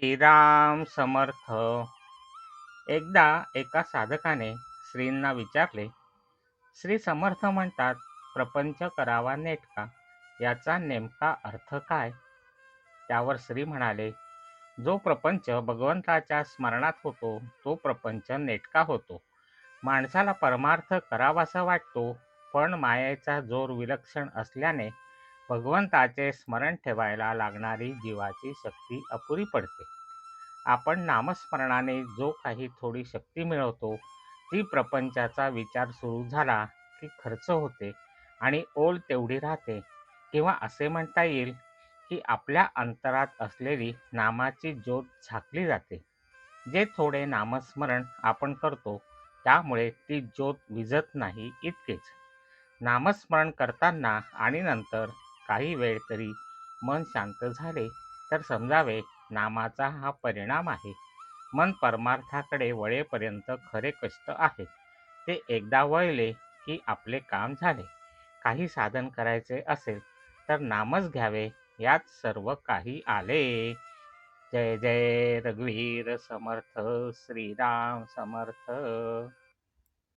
श्रीराम समर्थ. एकदा एका साधकाने श्रींना विचारले, श्री समर्थ म्हणतात, प्रपंच करावा नेटका, याचा नेमका अर्थ काय? त्यावर श्री म्हणाले, जो प्रपंच भगवंताच्या स्मरणात होतो तो प्रपंच नेटका होतो. माणसाला परमार्थ करावासा वाटतो, पण मायेचा जोर विलक्षण असल्याने भगवंताचे स्मरण ठेवायला लागणारी जीवाची शक्ती अपुरी पडते. आपण नामस्मरणाने जो काही थोडी शक्ती मिळवतो, ती प्रपंचाचा विचार सुरू झाला की खर्च होते आणि ओल तेवढी राहते. किंवा असे म्हणता येईल की आपल्या अंतरात असलेली नामाची ज्योत झाकली जाते. जे थोडे नामस्मरण आपण करतो त्यामुळे ती ज्योत विझत नाही इतकेच. नामस्मरण करताना आणि नंतर काही वेळ तरी मन शांत झाले तर समजावे नामाचा हा परिणाम आहे. मन परमार्थाकडे वळेपर्यंत खरे कष्ट आहे. ते एकदा वळले की आपले काम झाले. काही साधन करायचे असेल तर नामच घ्यावे, यात सर्व काही आले. जय जय रघुवीर समर्थ. श्रीराम समर्थ.